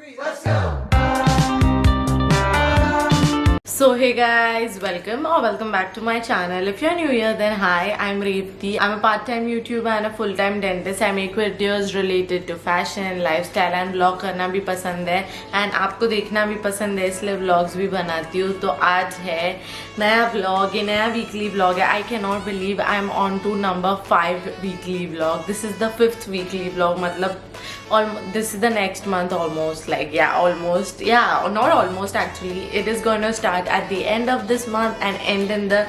So hey guys, welcome back to my channel. If you're new here, then hi, I'm Revati. I'm a part-time YouTuber and a full-time dentist. I make videos related to fashion, lifestyle and vlog करना भी पसंद है and आपको देखना भी पसंद है, इसलिए vlogs भी बनाती हूँ. तो आज है नया vlog, ये नया weekly vlog है. I cannot believe I'm on to number 5 weekly vlog. This is the 5th weekly vlog. मतलब this is the next month almost, like not almost actually. It is going to start at the end of this month and end in the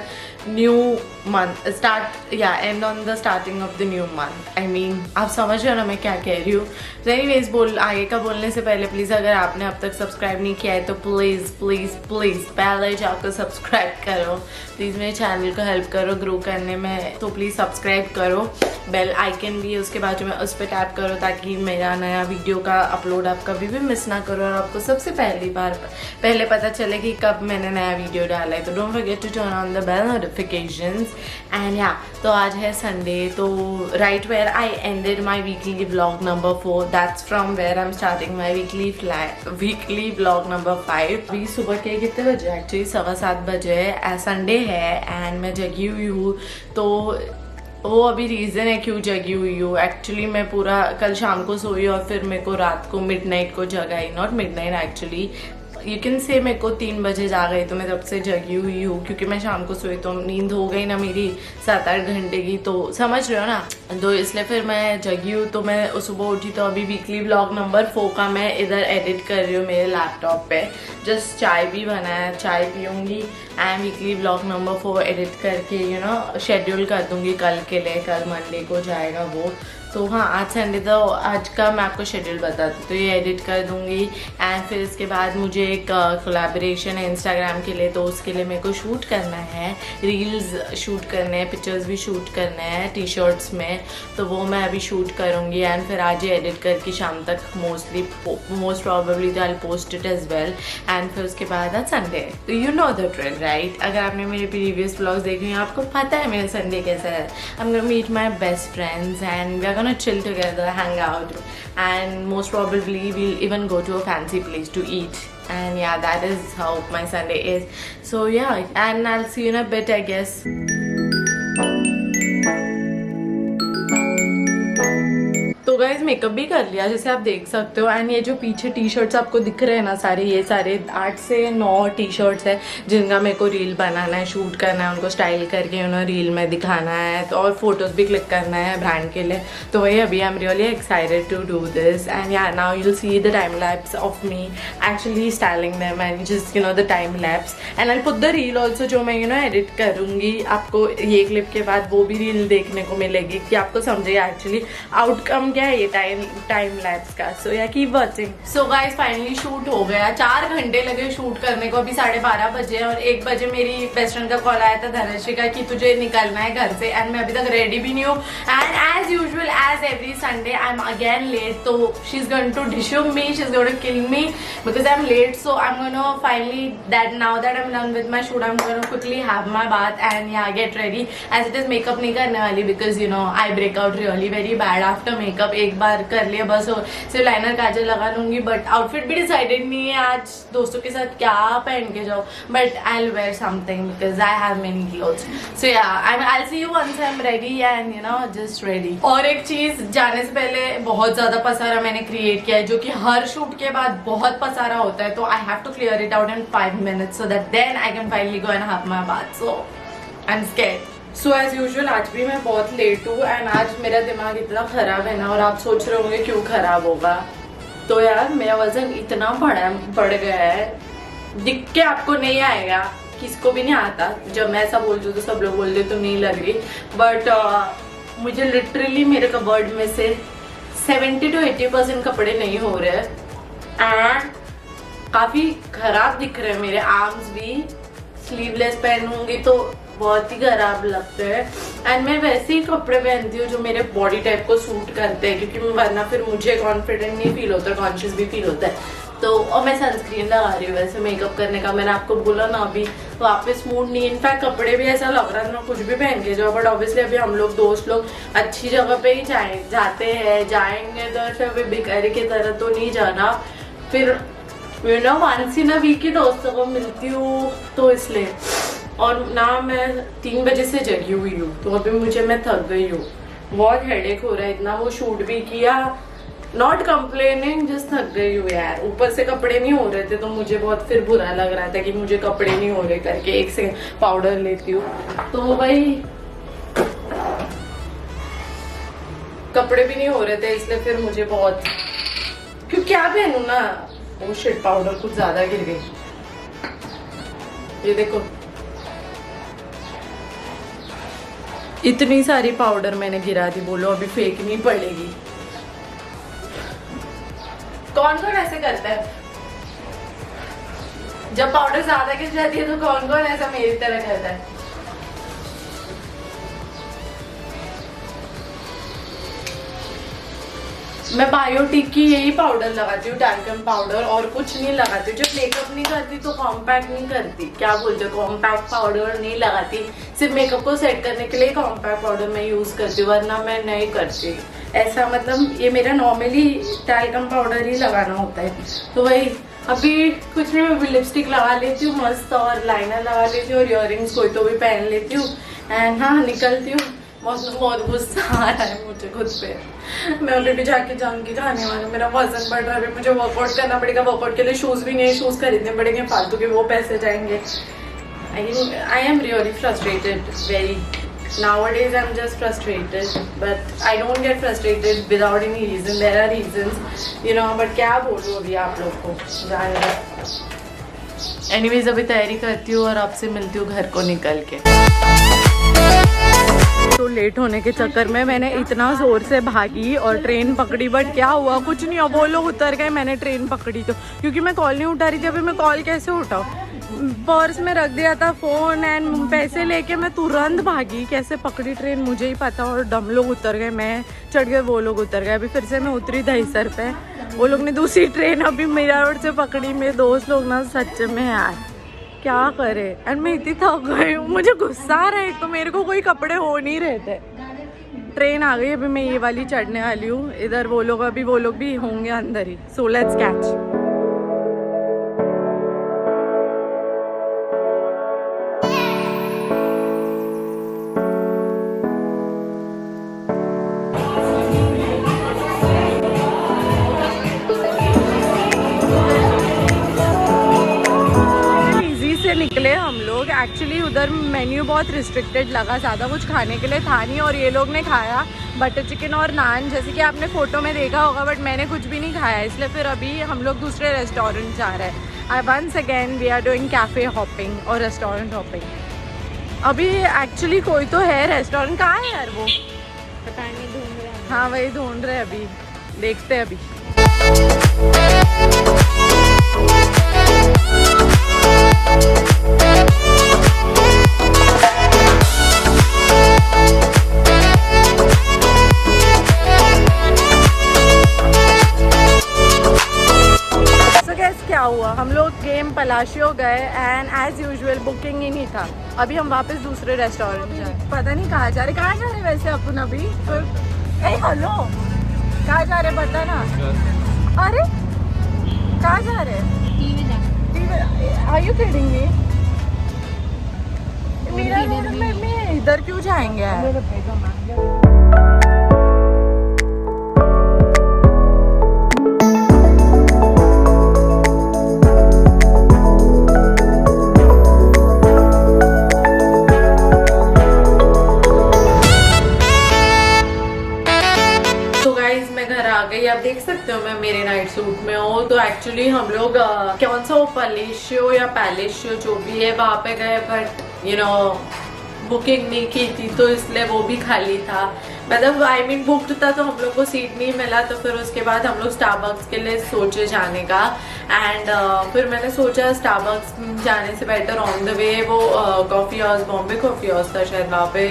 new month. End on the starting of the new month. I mean, आप समझ रहे हो ना मैं क्या कह रही हूँ. So anyways, आगे का बोलने से पहले प्लीज़ अगर आपने अब तक सब्सक्राइब नहीं किया है तो प्लीज़ पहले जाकर सब्सक्राइब करो. प्लीज़ मेरे चैनल को हेल्प करो ग्रो करने में. तो प्लीज़ सब्सक्राइब करो. बेल आइकन भी है उसके बाजू में, उस पर टैप करो ताकि मेरा नया वीडियो का अपलोड आप कभी भी मिस ना करो और आपको सबसे पहले पता चले कि कब मैंने नया वीडियो डाला है. तो don't forget to turn on the bell notifications. And तो आज है संडे. तो right where I ended my weekly vlog number 4, that's from where I am starting my weekly vlog number 5. अभी सुबह के कितने बजे? एक्चुअली 7:15 बजे. संडे है एंड मैं जगी हुई हूँ. तो वो अभी रीज़न है क्यों जगी हुई हूँ. एक्चुअली मैं पूरा कल शाम को सोई और फिर मेरे को रात को मिडनाइट को जगाई. Not midnight actually, you can say मेरे को 3 बजे जा गई. तो मैं तब से जगी हुई हूँ क्योंकि मैं शाम को सोई तो नींद हो गई ना मेरी 7-8 घंटे की. तो समझ रहे हो ना, तो इसलिए फिर मैं जगी हूँ. तो मैं सुबह उठी तो अभी वीकली व्लॉग नंबर 4 का मैं इधर एडिट कर रही हूँ मेरे लैपटॉप पे. जस्ट चाय भी बनाया, चाय पीऊँगी and weekly vlog number 4 edit करके शेड्यूल कर दूँगी कल के लिए. कल मंडे को जाएगा वो. तो हाँ, आज संडे तो आज का मैं आपको शेड्यूल बताती हूँ. तो ये एडिट कर दूँगी एंड फिर इसके बाद मुझे एक कोलैबोरेशन है इंस्टाग्राम के लिए. तो उसके लिए मेरे को शूट करना है, रील्स शूट करने हैं, पिक्चर्स भी शूट करने हैं टी शर्ट्स में. तो वो मैं अभी शूट करूँगी एंड फिर आज ही एडिट करके शाम तक most probably I will post it as well. And फिर उसके बाद आज संडे. तो you know the trend right. अगर आपने मेरे प्रीवियस व्लॉग्स देखे हैं आपको पता है मेरा संडे कैसा है. I am gonna meet my best friends and we are gonna chill together, hang out, and most probably we'll even go to a fancy place to eat. And yeah, that is how my Sunday is. So yeah, and I'll see you in a bit, I guess. तो guys makeup भी कर लिया जैसे आप देख सकते हो. And ये जो पीछे टी शर्ट्स आपको दिख रहे हैं ना सारे, ये सारे 8 से 9 टी शर्ट्स है जिनका मेरे को रील बनाना है, शूट करना है, उनको स्टाइल करके रील में दिखाना है. तो और फोटोज भी क्लिक करना है ब्रांड के लिए. तो वही अभी I am really excited to do this. And yeah now you'll see the time lapse of me actually styling them and just the time lapse. And I put the reel also जो मैं edit करूँगी. आपको ये clip के बाद वो भी reel देखने को मिलेगी कि आपको समझेगा एक्चुअली आउटकम क्या है ये टाइम लैप्स का. सो या keep watching. So guys finally shoot हो गया. 4 घंटे लगे शूट करने को. अभी 12:30 बजे और 1 बजे मेरी बेस्ट फ्रेंड का कॉल आया था धनश्री का कि तुझे निकलना है घर से. एंड मैं अभी तक रेडी भी नहीं हूँ. And as usual as every Sunday I am again late. तो शी इज गोइंग टू डिशूम me, she is going to kill me because I am late. So I am going to finally now that I am done with my shoot I am going to quickly have my bath and yeah get ready. As it is makeup नहीं करने वाली because I break out really very bad after makeup. एक बार कर लिया बस, और सिर्फ liner काजल लगा लूंगी. बट आउटफिट भी डिसाइडेड नहीं है आज दोस्तों के साथ क्या पहन के जाओ. But I will wear something because I have many clothes. So yeah I will see you once I am ready and just ready. और एक चीज, जाने से पहले बहुत ज्यादा पसारा मैंने क्रिएट किया है जो कि हर शूट के बाद बहुत पसारा होता है. तो I have to clear it out in 5 minutes so that then I can finally go and have my bath. So I'm scared. So as usual आज भी मैं बहुत लेट हूँ एंड आज मेरा दिमाग इतना खराब है ना. और आप सोच रहे होंगे क्यों खराब होगा. तो यार मेरा वजन इतना बढ़ गया है, दिख के आपको नहीं आएगा, किसको भी नहीं आता. जब मैं ऐसा बोलती हूँ तो सब लोग बोलते तो नहीं लग रही. बट मुझे लिटरली मेरे कबर्ड में से 70 to 80% कपड़े नहीं हो रहे एंड काफ़ी खराब दिख रहे हैं मेरे आर्म्स भी. स्लीवलेस पहनूंगी तो बहुत ही खराब लगते हैं. एंड मैं वैसे ही कपड़े पहनती हूँ जो मेरे बॉडी टाइप को सूट करते हैं क्योंकि वरना फिर मुझे कॉन्फिडेंट नहीं फील होता, कॉन्शियस भी फील होता है. तो और मैं सनस्क्रीन लगा रही हूँ वैसे मेकअप करने का. मैंने आपको बोला ना अभी वापस मूड नहीं. इनफैक्ट कपड़े भी ऐसा लग रहा है ना कुछ भी पहन के जाओ. बट ऑब्वियसली अभी हम लोग दोस्त लोग अच्छी जगह पे ही जाते हैं, जाएंगे तो ऐसे अभी भिखारी की तरह तो नहीं जाना. फिर वंस इन अ वीक की दोस्तों को मिलती हूँ तो इसलिए। और ना मैं 3 बजे से जगी हुई हूँ, तो अभी मैं थक गई हूँ, बहुत हेडेक हो रहा है इतना। वो शूट भी किया, नॉट कंप्लेनिंग, जस्ट थक गई हूँ यार। ऊपर से कपड़े नहीं हो रहे थे तो मुझे बहुत फिर बुरा लग रहा था कि मुझे कपड़े नहीं हो रहे करके। एक से पाउडर लेती हूँ तो भाई कपड़े भी नहीं हो रहे थे, इसलिए फिर मुझे बहुत, क्यों क्या पहनूं ना। ओ शिट, पाउडर कुछ ज्यादा गिर गई। ये देखो इतनी सारी पाउडर मैंने गिरा दी, बोलो अभी फेंकनी पड़ेगी। कौन कौन ऐसे करता है? जब पाउडर ज्यादा गिर जाती है तो कौन कौन ऐसा मेरी तरह करता है? मैं बायोटिक की यही पाउडर लगाती हूँ, टैल्कम पाउडर, और कुछ नहीं लगाती। जब मेकअप नहीं करती तो कॉम्पैक्ट नहीं करती, क्या बोलते हो, कॉम्पैक्ट पाउडर नहीं लगाती। सिर्फ मेकअप को सेट करने के लिए कॉम्पैक्ट पाउडर मैं यूज करती हूँ, वरना मैं नहीं करती ऐसा। मतलब ये मेरा नॉर्मली टैल्कम पाउडर ही लगाना होता है। तो वही अभी कुछ नहीं, मैं लिपस्टिक लगा लेती हूँ मस्त, और लाइनर लगा लेती हूँ, और इयररिंग्स कोई तो भी पहन लेती हूँ, एंड हाँ निकलती हूँ। बहुत गुस्सा आ रहा है मुझे खुद पे। मैं अभी भी जाके जाऊंगी खाने वाला, मेरा वजन बढ़ रहा है, अभी मुझे वर्कआउट करना पड़ेगा। वर्कआउट के लिए शूज भी नहीं, शूज खरीदने पड़ेंगे फालतू के, वो पैसे जाएंगे। आई am really frustrated very nowadays. I'm just frustrated, but I don't get frustrated without any reason. There are reasons, you know, but क्या बोलूँ अभी आप लोग को, जाने दो। Anyways अभी तैयारी करती हूँ और आपसे मिलती हूँ घर को निकल के। तो लेट होने के चक्कर में मैंने इतना जोर से भागी और ट्रेन पकड़ी, बट क्या हुआ, कुछ नहीं हुआ। वो लोग उतर गए, मैंने ट्रेन पकड़ी तो, क्योंकि मैं कॉल नहीं उठा रही थी। अभी मैं कॉल कैसे उठाऊँ, पर्स में रख दिया था फोन एंड पैसे लेके मैं तुरंत भागी। कैसे पकड़ी ट्रेन मुझे ही पता, और डम लोग उतर गए, मैं चढ़ गए, वो लोग उतर गए। अभी फिर से मैं उतरी दहीसर पे, वो लोग ने दूसरी ट्रेन अभी मीरा रोड से पकड़ी। मेरे दोस्त लोग ना सच में यार क्या करे, एंड मैं इतनी थक गई हूँ, मुझे गुस्सा आ रहा है। तो मेरे को कोई कपड़े हो नहीं रहे थे। ट्रेन आ गई, अभी मैं ये वाली चढ़ने वाली हूँ। इधर वो लोग भी होंगे अंदर ही, सो लेट्स कैच। निकले हम लोग। एक्चुअली उधर मेन्यू बहुत रिस्ट्रिक्टेड लगा, ज़्यादा कुछ खाने के लिए था नहीं, और ये लोग ने खाया बटर चिकन और नान, जैसे कि आपने फ़ोटो में देखा होगा, बट मैंने कुछ भी नहीं खाया। इसलिए फिर अभी हम लोग दूसरे रेस्टोरेंट जा रहे हैं। Once again we are doing cafe hopping और रेस्टोरेंट हॉपिंग। अभी एक्चुअली कोई तो है रेस्टोरेंट, कहाँ है यार वो, पता नहीं, ढूंढ रहे हैं। हाँ वही ढूंढ रहे हैं, अभी देखते हैं अभी। क्या हुआ, हम लोग गेम पलाशियो गए एंड एज यूजुअल बुकिंग ही नहीं था। अभी हम वापस दूसरे रेस्टोरेंट जाए, पता नहीं कहाँ जा रहे वैसे अपन अभी। हेलो, कहाँ जा रहे पता ना? अरे कहाँ जा रहे? Are you kidding me? मेरा में इधर क्यों जाएंगे यार? आप देख सकते हो मैं मेरे नाइट सूट में हूँ। तो एक्चुअली हम लोग कौन सा वो पलेशियो या पैलेशियो जो भी है वहाँ पे गए, बट यू नो बुकिंग नहीं की थी तो इसलिए वो भी खाली था। मतलब आई मीन बुक्ड था, तो हम लोग को सीट नहीं मिला। तो फिर उसके बाद हम लोग स्टारबक्स के लिए सोचे जाने का, एंड फिर मैंने सोचा स्टारबक्स जाने से बेटर ऑन द वे वो coffee house, Bombay coffee house था शायद, वहाँ पे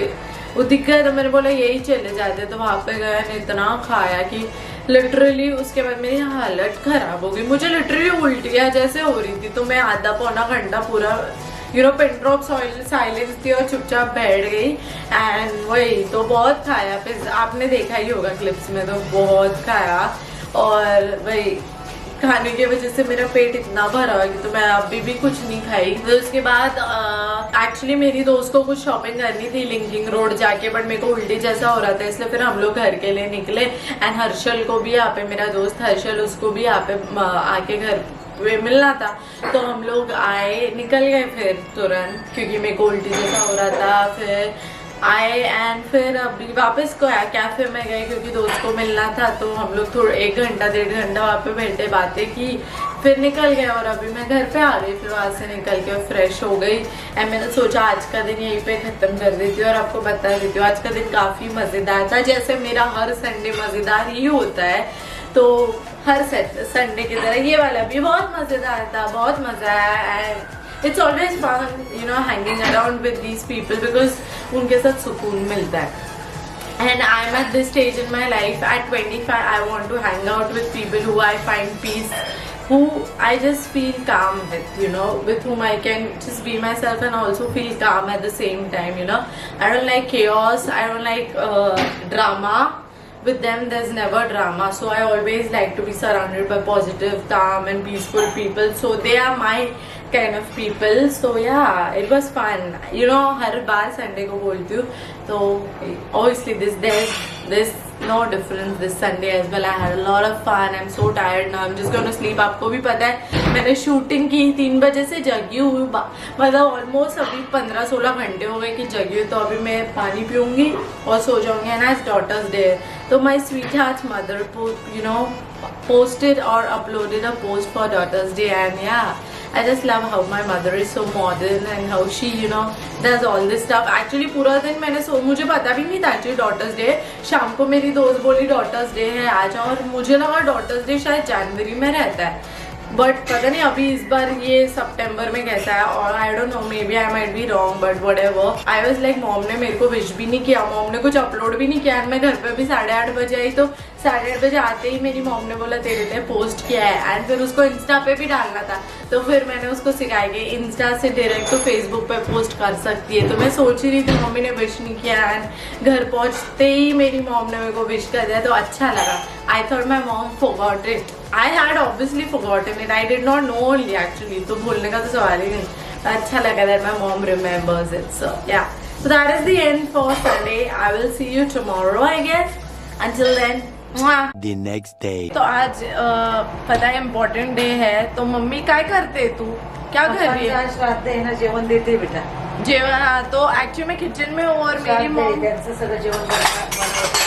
वो दिख गया। तो मैंने बोला यही चले जाते। तो वहाँ पे गए, इतना खाया कि लिटरली उसके बाद मेरी हालत खराब हो गई। मुझे लिटरली उल्टियाँ जैसे हो रही थी। तो मैं आधा पौना घंटा पूरा पिन ड्रॉप साइलेंस थी और चुपचाप बैठ गई। एंड वही तो बहुत खाया, फिर आपने देखा ही होगा क्लिप्स में, तो बहुत खाया। और वही खाने की वजह से मेरा पेट इतना भरा हुआ कि तो मैं अभी भी कुछ नहीं खाई। तो उसके बाद एक्चुअली मेरी दोस्त को कुछ शॉपिंग करनी थी लिंकिंग रोड जाके, बट मेरे को उल्टी जैसा हो रहा था, इसलिए फिर हम लोग घर के लिए निकले। एंड हर्षल को भी यहाँ पे, मेरा दोस्त हर्षल, उसको भी यहाँ पे आके घर पे मिलना था, तो हम लोग आए, निकल गए फिर तुरंत, क्योंकि मेरे को उल्टी जैसा हो रहा था। फिर आए एंड फिर अभी वापस को कैफे में गए क्योंकि दोस्त को मिलना था, तो हम लोग थोड़ा 1 घंटा 1.5 घंटा वहाँ पे बैठे, बातें की, फिर निकल गए। और अभी मैं घर पे आ गई, फिर वहाँ से निकल के फ्रेश हो गई एंड मैंने सोचा आज का दिन यहीं पे ख़त्म कर देती हूँ और आपको बता देती हूँ आज का दिन काफ़ी मज़ेदार था। जैसे मेरा हर संडे मज़ेदार ही होता है, तो हर संडे की तरह ये वाला भी बहुत मज़ेदार था, बहुत मज़ा आया। And it's always fun, you know, hanging around with these people because उनके साथ सुकून मिलता है। And I'm at this stage in my life, at 25, I want to hang out with people who I find peace, who I just feel calm with, you know, with whom I can just be myself and also feel calm at the same time, you know. I don't like chaos, I don't like drama. With them there's never drama, so I always like to be surrounded by positive, calm and peaceful people, so they are my kind of people. So yeah, it was fun, you know. Her bar Sunday को बोलती हूँ, तो obviously there's no difference this Sunday as well. I had a lot of fun. I'm so tired now, I'm just going to sleep. आपको भी पता है मैंने shooting की 3 बजे से जगी हुई, मतलब ऑलमोस्ट अभी 15-16 घंटे हो गए कि जगी हुई। तो अभी मैं पानी पीऊँगी और सो जाऊँगी। एंड आज डॉटर्स डे, तो my sweet heart mother you know posted or uploaded a post for Daughter's Day, and yeah, I just love how my mother is so modern and how she, you know, does all this stuff. Actually पूरा दिन मैंने मुझे पता भी नहीं था actually daughters day. शाम को मेरी दोस्त बोली डॉटर्स डे है आज, और मुझे लगा डॉटर्स डे शायद जनवरी में रहता है, बट पता नहीं अभी इस बार ये सितंबर में कैसा है। और I don't know, maybe I might be wrong, but whatever. I was like mom ने मेरे को विश भी नहीं किया, मॉम ने कुछ अपलोड भी नहीं किया। एंड मैं घर पे भी 8:30 बजे आई, तो 8:30 बजे आते ही मेरी मॉम ने बोला तेरे ने पोस्ट किया है, एंड फिर उसको इंस्टा पे भी डालना था। तो फिर मैंने उसको सिखाया कि इंस्टा से डायरेक्ट तो फेसबुक पे पोस्ट कर सकती है। तो मैं सोच ही रही थी मम्मी ने विश नहीं किया, एंड घर पहुंचते ही मेरी मॉम ने मेरे को विश कर दिया, तो अच्छा लगा। I thought my mom forgot it. I had obviously forgotten it. I did not know only actually. तो भूलने का तो सवाल ही नहीं। अच्छा लगा that my mom remembers it. So yeah. So that is the end for Sunday. I will see you tomorrow, I guess. Until then. The next day. तो आज पता है इम्पोर्टेंट डे है, तो मम्मी क्या करते तू, क्या कर रही है? श्राद्ध है ना, जेवण देते बेटा। जेवण, तो एक्चुअली मैं किचन में हूँ और मेरी मॉम त्यांचं सगळं जेवण बनवतात।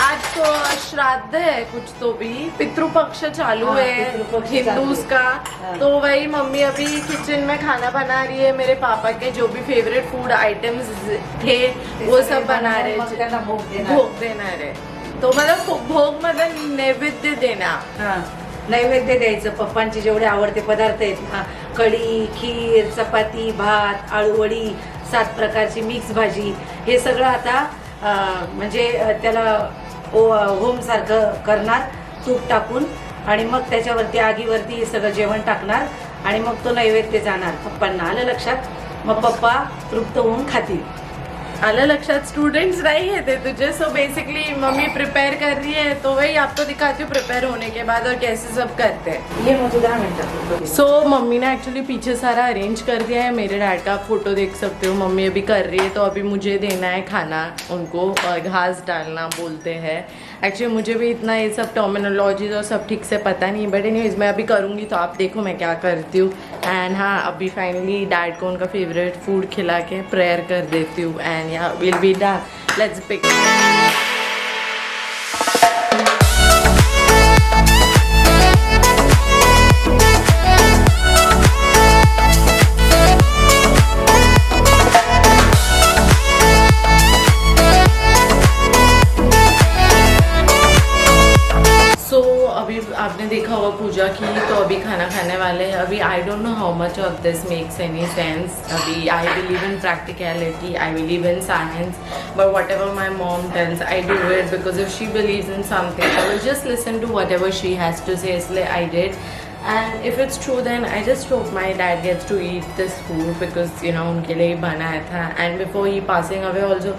आज तो श्राद्ध है कुछ, तो भी पितृपक्ष चालू हाँ, है पितृपक्ष हिंदूज चालू का। हाँ। तो वही मम्मी अभी किचन में खाना बना रही है, मेरे पापा के जो भी फेवरेट फूड आइटम्स थे वो सब बना रहे, मग त्यांना भोग देणार। भोग देना रहे। तो मतलब भोग मतलब नैवेद्य देना। हा, नैवेद्य द्यायचं। पप्पांचे जेवढे आवडते पदार्थ आहेत ना, कढी, खीर, चपाती, भात, आळूवडी, 7 प्रकारची मिक्स भाजी, हे सगळं आता म्हणजे त्याला होम सारखं करणार, तूप टाकून, आणि मग त्याच्यावरती आगीवरती हे सगळं जेवण टाकणार आणि मग तो नैवेद्य जाणार पप्पांना। आलं लक्षात? मग पप्पा तृप्त होऊन खातील। आला लक्षात? स्टूडेंट्स नहीं है थे तुझे, सो बेसिकली मम्मी प्रिपेयर कर रही है, तो वही आपको दिखाती हूँ प्रिपेयर होने के बाद और कैसे सब करते हैं। ये मुझे 10 मिनट। सो मम्मी ने एक्चुअली पीछे सारा अरेंज कर दिया है। मेरे डैड का आप फोटो देख सकते हो, मम्मी अभी कर रही है। तो अभी मुझे देना है खाना उनको, और घास डालना बोलते हैं। एक्चुअली मुझे भी इतना ये सब टर्मिनोलॉजीज और सब ठीक से पता नहीं, बट एनीवेज मैं अभी करूँगी, तो आप देखो मैं क्या करती हूँ। एंड हाँ, अभी फाइनली डैड को उनका फेवरेट फूड खिला के प्रेयर कर देती हूँ, and yeah will be done. Let's pick. अभी आपने देखा होगा पूजा की, तो अभी खाना खाने वाले हैं। अभी I don't know how much of this makes any sense. अभी I believe in practicality, I believe in science, but whatever my mom tells I do it, because if she believes in something I will just listen to whatever she has to say, इसलिए I did. And if it's true, then I just hope my dad gets to eat this food because you know उनके लिए ही बनाया था। And before he passing away also,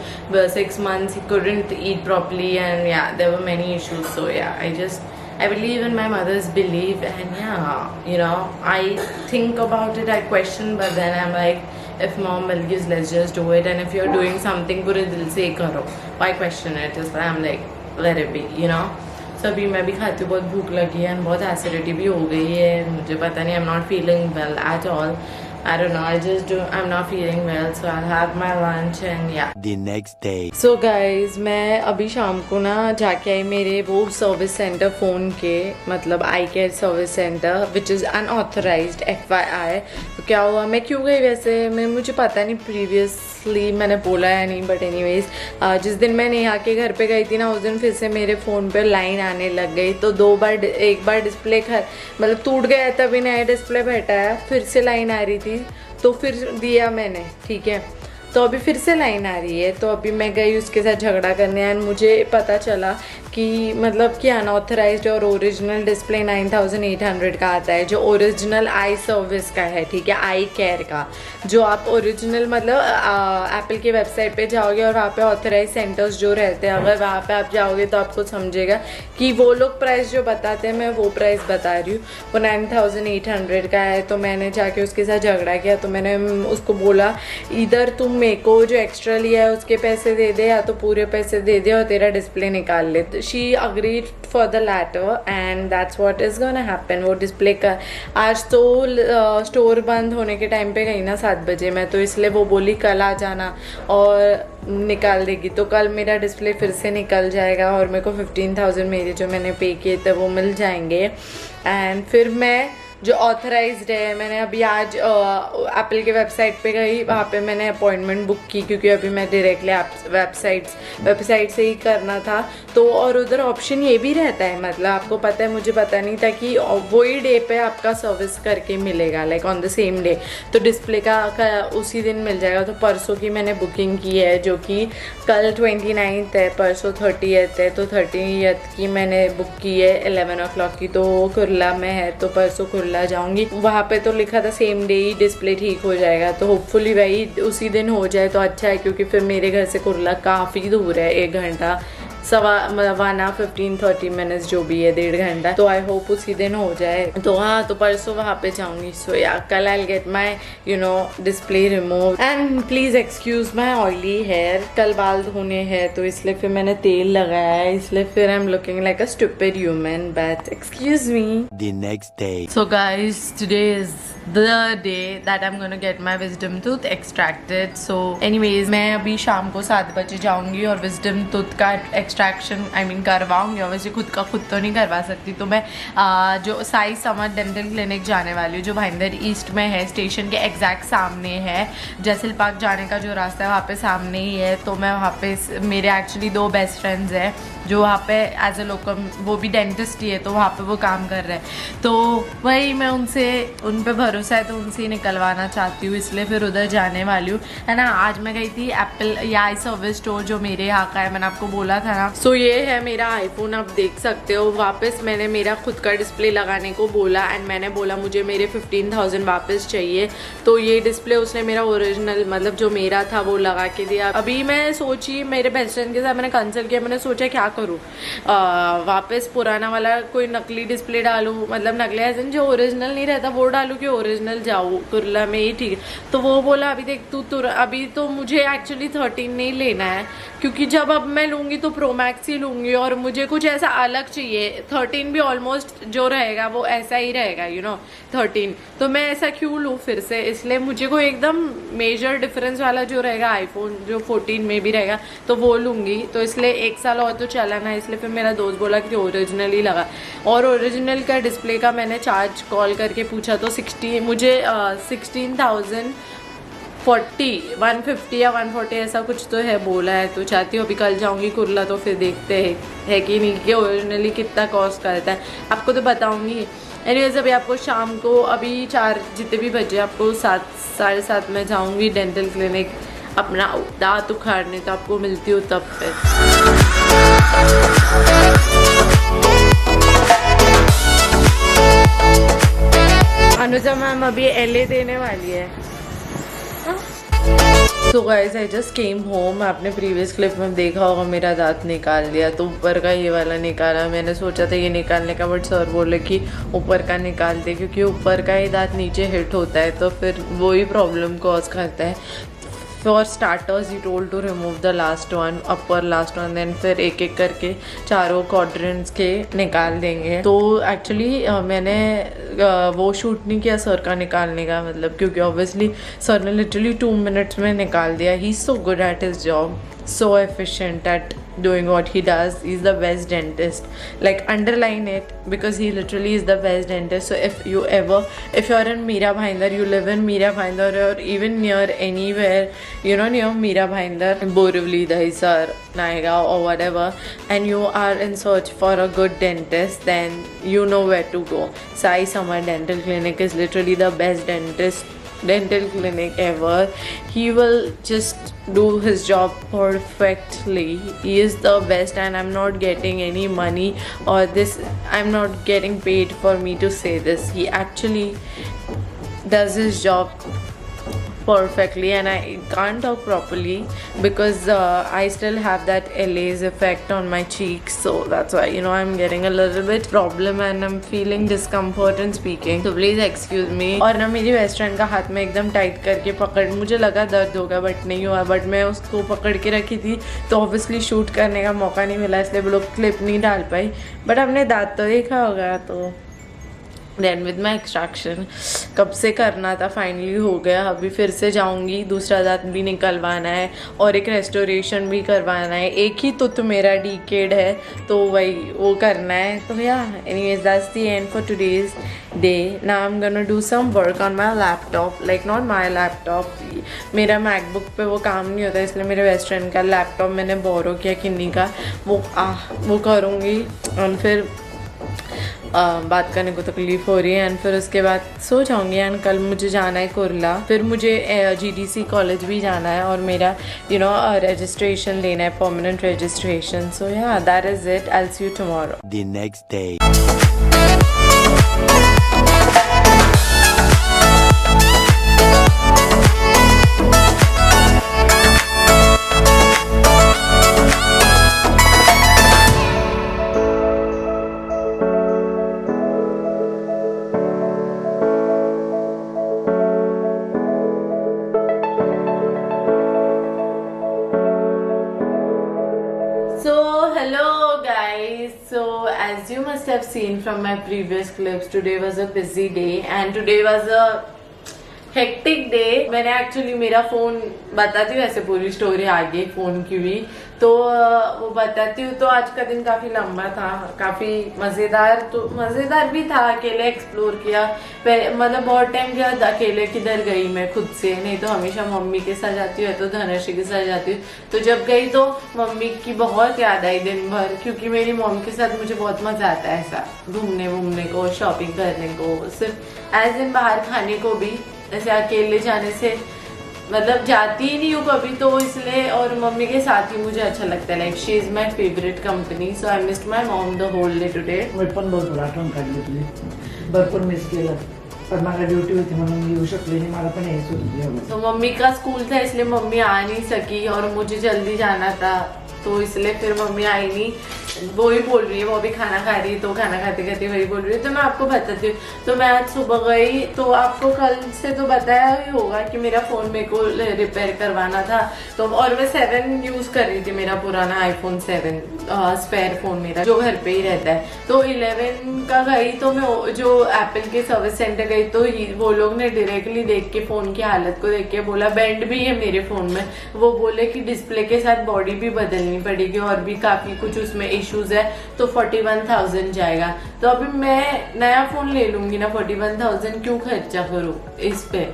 6 months he couldn't eat properly, and yeah, there were many issues. So yeah, I just I believe in my mother's belief, and yeah, you know, I think about it, I question, but then I'm like, if mom believes, let's just do it. And if you're doing something, पूरे दिल से करो. Why question it? Just I'm like, let it be, you know. So अभी मैं भी खाती हूँ, बहुत भूख लगी है, and बहुत एसिडिटी भी हो गई है. मुझे पता नहीं, I'm not feeling well at all. I don't know, I'm not feeling well, so I'll have my lunch and yeah. The next day. So guys, मैं अभी शाम को ना जाके आई मेरे वो सर्विस सेंटर फ़ोन के, मतलब I care service center which is unauthorized FYI. तो क्या हुआ, मैं क्यों गई वैसे, मुझे पता नहीं प्रीवियसली मैंने बोला है नहीं, बट एनीवेज जिस दिन मैं नेहा के घर पे गई थी ना, उस दिन फिर से मेरे फ़ोन पे लाइन आने लग गई. तो एक बार डिस्प्ले मतलब टूट गया, तभी नया डिस्प्ले बैठा है, फिर से लाइन आ रही थी, तो फिर दिया मैंने, ठीक है. तो अभी फिर से लाइन आ रही है, तो अभी मैं गई उसके साथ झगड़ा करने, एंड मुझे पता चला कि मतलब कि अनऑथराइज्ड और ओरिजिनल डिस्प्ले 9800 का आता है, जो ओरिजिनल आई सर्विस का है, ठीक है, आई केयर का. जो आप ओरिजिनल मतलब एप्पल की वेबसाइट पे जाओगे और वहाँ पे ऑथराइज सेंटर्स जो रहते हैं, अगर वहाँ पे आप जाओगे तो आपको समझेगा कि वो लोग प्राइस जो बताते हैं, मैं वो प्राइस बता रही हूँ, वो 9800 का है. तो मैंने जाके उसके साथ झगड़ा किया. तो मैंने उसको बोला, इधर तुम मेरे को जो एक्स्ट्रा लिया है उसके पैसे दे दे, या तो पूरे पैसे दे दे और तेरा डिस्प्ले निकाल ले. She agreed for the latter and that's what is gonna happen. वो डिस्प्ले का आज तो स्टोर बंद होने के टाइम पे गई ना 7 बजे मैं, तो इसलिए वो बोली कल आ जाना और निकाल देगी. तो कल मेरा डिस्प्ले फिर से निकल जाएगा और मेरे को 15,000 मेरे जो मैंने पे किए थे वो मिल जाएंगे. एंड फिर मैं जो ऑथराइज्ड है, मैंने अभी आज एप्पल के वेबसाइट पे गई, वहाँ पे मैंने अपॉइंटमेंट बुक की, क्योंकि अभी मैं डायरेक्टली वेबसाइट से ही करना था. तो और उधर ऑप्शन ये भी रहता है, मतलब आपको पता है, मुझे पता नहीं था कि वही डे पे आपका सर्विस करके मिलेगा, like on the same day. तो डिस्प्ले का उसी दिन मिल जाएगा. तो परसों की मैंने बुकिंग की है, जो कि कल 29 है, परसों 30 है. तो 30 की मैंने बुक की है 11 o'clock की. तो कुर्ला में है, तो परसों कुर्ला जाऊंगी. वहाँ पे तो लिखा था सेम डे ही डिस्प्ले ठीक हो जाएगा, तो होपफुली वही उसी दिन हो जाए तो अच्छा है, क्योंकि फिर मेरे घर से कुर्ला काफ़ी दूर है, 1 घंटा 15-30 मिनट्स जो भी है, 1.5 घंटा. तो आई होप उसी दिन हो जाए. तो हाँ, तो परसों वहाँ पे जाऊंगी. सो या कल I get my display remove. And please excuse my oily hair. कल बाल धोने हैं, तो इसलिए फिर मैंने तेल लगाया है, इसलिए फिर I am looking like a stupid human, but excuse me. The next day. So guys, today is the day that I'm gonna get my wisdom tooth extracted. So anyways, मैं अभी शाम को 7 बजे जाऊंगी और wisdom tooth का extraction करवाऊंगी. वैसे खुद तो नहीं करवा सकती, तो मैं जो साई समर डेंटल क्लिनिक जाने वाली हूँ, जो भाईंदर ईस्ट में है, स्टेशन के एग्जैक्ट सामने है. जैसल पार्क जाने का जो रास्ता है वहाँ पे सामने ही है. तो मैं वहाँ पे, मेरे एक्चुअली 2 बेस्ट फ्रेंड्स हैं जो वहाँ पे एज ए लोकम, वो भी डेंटिस्ट ही है, तो वहाँ पे वो काम कर रहे हैं. तो वही मैं उन पे भरोसा है, तो उनसे ही निकलवाना चाहती हूँ, इसलिए फिर उधर जाने वाली हूँ, है ना. आज मैं गई थई एप्पल या आई सर्विस स्टोर जो मेरे यहाँ का है, मैंने आपको बोला था ना. सो ये है मेरा आईफोन, आप देख सकते हो. वापस मैंने मेरा खुद का डिस्प्ले लगाने को बोला, एंड मैंने बोला मुझे मेरे 15,000 वापस चाहिए. तो ये डिस्प्ले उसने मेरा ओरिजिनल, मतलब जो मेरा था, वो लगा के दिया. अभी मैं सोची, मेरे बेस्ट फ्रेंड के साथ मैंने कंसल्ट किया, मैंने सोचा क्या करूँ, वापस पुराना वाला कोई नकली डिस्प्ले डालूँ, मतलब नकली एज इन जो ओरिजिनल नहीं रहता वो डालूँ, कि ओरिजिनल जाऊँ कुर्ला में ही, ठीक है. तो वो बोला अभी देख तू अभी तो मुझे एक्चुअली 13 नहीं लेना है, क्योंकि जब अब मैं लूँगी तो प्रो मैक्स ही लूँगी, और मुझे कुछ ऐसा अलग चाहिए. 13 भी ऑलमोस्ट जो रहेगा वो ऐसा ही रहेगा, 13. तो मैं ऐसा क्यों लूँ फिर से, इसलिए मुझे को एकदम मेजर डिफरेंस वाला जो रहेगा आईफोन जो 14 में भी रहेगा, तो वो लूँगी. तो इसलिए 1 साल और तो चलाना है, इसलिए फिर मेरा दोस्त बोला कि ओरिजिनल ही लगा. और ओरिजिनल का डिस्प्ले का मैंने चार्ज कॉल करके पूछा, तो 150 या 140 ऐसा कुछ तो है बोला है. तो चाहती हूँ अभी कल जाऊँगी कुर्ला, तो फिर देखते हैं कि नहीं, कि ओरिजिनली कितना कॉस्ट करता है, आपको तो बताऊँगी. एनीवेज, अभी आपको शाम को अभी 4 जितने भी बजे, आपको 7-7:30 में जाऊँगी डेंटल क्लिनिक अपना दांत उखाड़ने. तो आपको मिलती हूँ तब फिर. अनुजा मैम अभी LA देने वाली है. So guys, I just came home. आपने प्रीवियस क्लिप में देखा होगा मेरा दांत निकाल लिया, तो ऊपर का ये वाला निकाला। मैंने सोचा था ये निकालने का, बट सर बोले कि ऊपर का निकाल दे, क्योंकि ऊपर का ही दांत नीचे हिट होता है तो फिर वो ही प्रॉब्लम कॉज करता है। For starters he told to remove the last one, upper last one, then फिर एक एक करके चारों क्वाड्रेंट्स के निकाल देंगे। तो एक्चुअली मैंने वो शूट नहीं किया सर का निकालने का, मतलब क्योंकि ऑब्वियसली सर ने लिटरली 2 मिनट्स में निकाल दिया। He is so good at his job, so efficient at doing what he does. He's the best dentist. Like, underline it, because he literally is the best dentist. So if you're in Meera Bhayandar, you live in Meera Bhayandar, or even near anywhere, you know, near Meera Bhayandar, Borivali, Dahisar, Naigaon, or whatever, and you are in search for a good dentist, then you know where to go. Sai Samar Dental Clinic is literally the best dental clinic ever. He will just do his job perfectly. He is the best, and I'm not getting any money or this, I'm not getting paid for me to say this. He actually does his job perfectly, and I can't talk properly because I still have that LA's effect on my cheeks, so that's why, you know, I'm getting a little bit problem and I'm feeling discomfort in speaking, so please excuse me. और ना मेरी best friend का हाथ में एकदम tight करके पकड़, मुझे लगा दर्द होगा बट नहीं हुआ, बट मैं उसको पकड़ के रखी थी तो ऑब्वियसली शूट करने का मौका नहीं मिला, इसलिए वो लोग क्लिप नहीं डाल पाई, बट हमने दांत तो देखा होगा। तो देन विद माई एक्सट्रैक्शन कब से करना था, फाइनली हो गया। अभी फिर से जाऊंगी, दूसरा दांत भी निकलवाना है और एक रेस्टोरेशन भी करवाना है। एक ही तो मेरा डीकेड है तो वही वो करना है। तो yeah anyways that's the end for today's day. Now I am gonna do some work on my laptop, like not my laptop, मेरा मैकबुक पे वो काम नहीं होता, इसलिए मेरे बेस्ट फ्रेंड का लैपटॉप मैंने बोरो किया किन्नी का, वो करूँगी। और फिर बात करने को तकलीफ़ हो रही है, एंड फिर उसके बाद सो जाऊंगी। एंड कल मुझे जाना है कुरला, फिर मुझे GDC कॉलेज भी जाना है और मेरा रजिस्ट्रेशन लेना है, permanent registration. So yeah that is it, I will see you tomorrow. The next day. Hello guys, so as you must have seen from my previous clips, today was a busy day and today was a hectic day. मैंने actually मेरा phone बताती हूँ, ऐसे पूरी story आगे phone की भी तो वो बताती हूँ। तो आज का दिन काफ़ी लंबा था, काफ़ी मज़ेदार, तो मज़ेदार भी था। अकेले एक्सप्लोर किया, मतलब बहुत टाइम किया अकेले किधर गई मैं खुद से, नहीं तो हमेशा मम्मी के साथ जाती हूँ या तो धनश्री के साथ जाती हूँ। तो जब गई तो मम्मी की बहुत याद आई दिन भर, क्योंकि मेरी मम्मी के साथ मुझे बहुत मज़ा आता है ऐसा घूमने वूमने को, शॉपिंग करने को, सिर्फ एज इन बाहर खाने को भी। ऐसे अकेले जाने से मतलब जाती ही नहीं हूँ कभी, तो इसलिए, और मम्मी के साथ ही मुझे अच्छा लगता है। Like she is my favourite company, so I missed my mom the whole day today. मी पण भरपूर आठवण काढली तुझी, भरपूर मिस केलं, पण मला ड्युटी होती म्हणून मी येऊ शकले नाही, मला पण यायचं होतं। तो मम्मी का स्कूल था इसलिए मम्मी आ नहीं सकी और मुझे जल्दी जाना था, तो इसलिए फिर मम्मी आई नहीं। वो ही बोल रही है, वो भी खाना खा रही है, तो खाना खाते खाते वही बोल रही है। तो मैं आपको बताती हूँ, तो मैं आज सुबह गई, तो आपको कल से तो बताया ही होगा कि मेरा फ़ोन मेरे को रिपेयर करवाना था। तो और मैं 7 यूज़ कर रही थी, मेरा पुराना iPhone 7 स्पेयर फ़ोन मेरा जो घर पे ही रहता है। तो 11 का गई, तो मैं जो एप्पल के सर्विस सेंटर गई, तो वो लोग ने डायरेक्टली देख के फ़ोन की हालत को देख के बोला, बैंड भी है मेरे फ़ोन में, वो बोले कि डिस्प्ले के साथ बॉडी भी बदलनी पड़ेगी और भी काफ़ी कुछ उसमें इश्यूज है, तो 41,000 जाएगा। तो अभी मैं नया फ़ोन ले लूँगी ना, 41,000 क्यों खर्चा करूँ इस पे।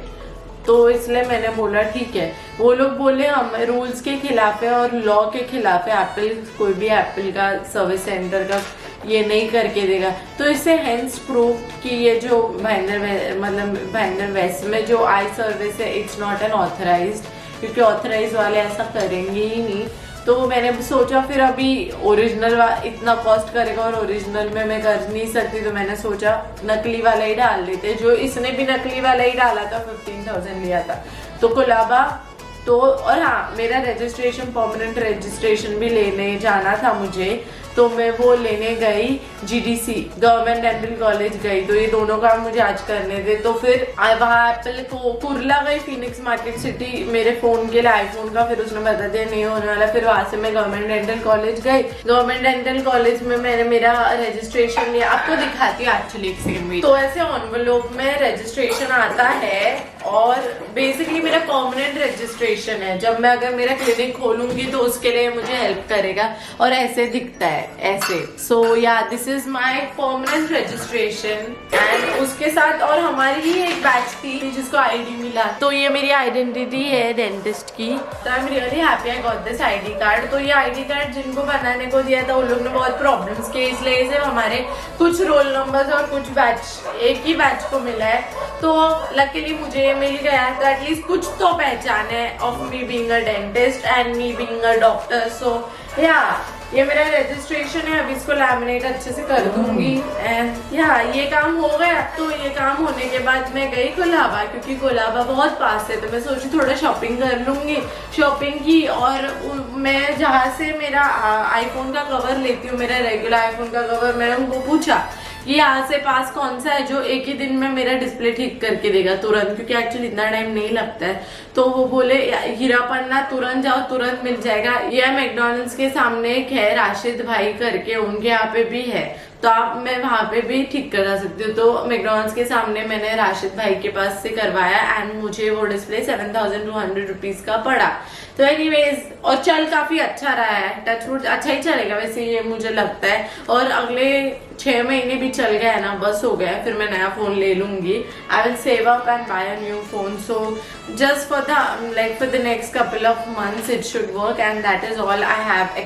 तो इसलिए मैंने बोला ठीक है। वो लोग बोले हम रूल्स के खिलाफ है और लॉ के खिलाफ है, एप्पल कोई भी एप्पल का सर्विस सेंटर का ये नहीं करके देगा। तो इससे हेंस प्रूफ कि ये जो भाईंदर वेस्ट में जो आई सर्विस है, इट्स नॉट एन ऑथराइज्ड, क्योंकि ऑथराइज वाले ऐसा करेंगे ही नहीं। तो मैंने सोचा फिर अभी ओरिजिनल इतना कॉस्ट करेगा और ओरिजिनल में मैं कर नहीं सकती, तो मैंने सोचा नकली वाला ही डाल लेते। जो इसने भी नकली वाला ही डाला था, 15,000 लिया था। तो कोलाबा तो और हाँ, मेरा रजिस्ट्रेशन, परमानेंट रजिस्ट्रेशन भी लेने जाना था मुझे, तो मैं वो लेने गई GDC, गवर्नमेंट डेंटल कॉलेज गई। तो ये दोनों काम मुझे आज करने थे। तो फिर वहाँ एप्पल को कुर्ला गई, फिनिक्स मार्केट सिटी, मेरे फोन के लिए, आईफोन का। फिर उसने बता दिया नहीं होने वाला। फिर वहां से मैं गवर्नमेंट डेंटल कॉलेज गई। गवर्नमेंट डेंटल कॉलेज में मैंने मेरा रजिस्ट्रेशन लिया। आपको दिखाती हूँ एक्चुअली सेम वे। तो ऐसे एनवेलप में रजिस्ट्रेशन आता है और बेसिकली मेरा परमानेंट रजिस्ट्रेशन है। जब मैं अगर मेरा क्लिनिक खोलूंगी तो उसके लिए मुझे हेल्प करेगा। और ऐसे दिखता है, ऐसे। सो या this is my permanent registration. And उसके साथ और हमारी ही एक बैच थी जिसको आईडी मिला। तो ये मेरी आइडेंटिटी है डेंटिस्ट की। तो आई am really happy I got this ID card. तो ये आईडी कार्ड जिनको बनाने को दिया था उन लोग ने बहुत प्रॉब्लम्स किए, इसलिए सिर्फ हमारे कुछ रोल नंबर्स और कुछ बैच, एक ही बैच को मिला है। तो लकीली मुझे मिल गया। तो एटलीस्ट कुछ तो पहचान है of me being a dentist and me being a doctor. So yeah ये मेरा रजिस्ट्रेशन है। अभी इसको लैमिनेट अच्छे से कर दूंगी। एंड या ये काम हो गया। तो ये काम होने के बाद मैं गई कोलाबा, क्योंकि कोलाबा बहुत पास है। तो मैं सोची थोड़ा शॉपिंग कर लूंगी। शॉपिंग की और मैं जहाँ से मेरा आईफोन का कवर लेती हूँ, मेरा रेगुलर आईफोन का कवर, मैंने उनको पूछा कि यहाँ से पास कौन सा है जो एक ही दिन में मेरा डिस्प्ले ठीक करके देगा तुरंत, क्योंकि एक्चुअली इतना टाइम नहीं लगता है। तो वो बोले हीरा पन्ना, तुरंत जाओ, तुरंत मिल जाएगा। यह मैकडॉनल्ड्स के सामने एक है, राशिद भाई करके, उनके यहाँ पे भी है। तो आप मैं वहां पे भी ठीक करा सकती हूँ। तो मैकडॉनल्ड्स के सामने मैंने राशिद भाई के पास से करवाया एंड मुझे वो डिस्प्ले 7200 रुपीज का पड़ा। तो एनीवेज, और चल काफी अच्छा रहा है, टचवुड अच्छा ही चलेगा वैसे ये मुझे लगता है। और अगले 6 महीने भी चल गया है ना, बस हो गया, फिर मैं नया फोन ले लूंगी। I will save up and buy a new phone. So just for the next couple of months it should work and that is all I have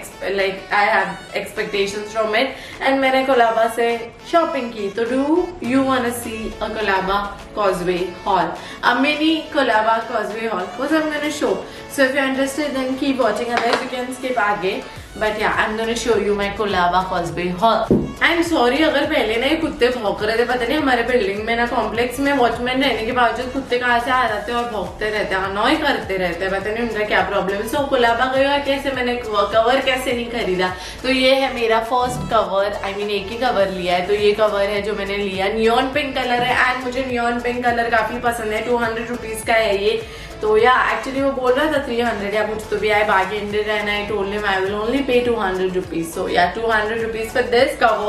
expectations from it. And मैंने कोलाबा से shopping की। तो do you want to see a Colaba causeway haul, a mini Colaba causeway haul, because I'm going to show. So if you're interested then keep watching, otherwise you can skip आगे। But yeah, I'm going to show you my Colaba causeway haul. I'm sorry अगर पहले ना ये कुत्ते भौंक रहे थे। पता नहीं हमारे बिल्डिंग में ना, कॉम्प्लेक्स में वॉचमैन रहने के बावजूद कुत्ते कहाँ से आ जाते हैं और भौंकते रहते हैं, अनॉय करते रहते हैं। पता नहीं उनका क्या प्रॉब्लम है। सो कोलाबा गया कैसे, मैंने कवर कैसे नहीं खरीदा। तो ये है मेरा फर्स्ट कवर, आई मीन एक ही कवर लिया है। तो ये कवर है जो मैंने लिया, नियॉन पिंक कलर है एंड मुझे नियॉन पिंक कलर काफी पसंद है। 200 रुपीज का है ये। तो या एक्चुअली वो बोल रहा था 300 या कुछ, तो भी I bargained and I told him I will only pay 200 rupees. So yeah 200 rupees for this cover.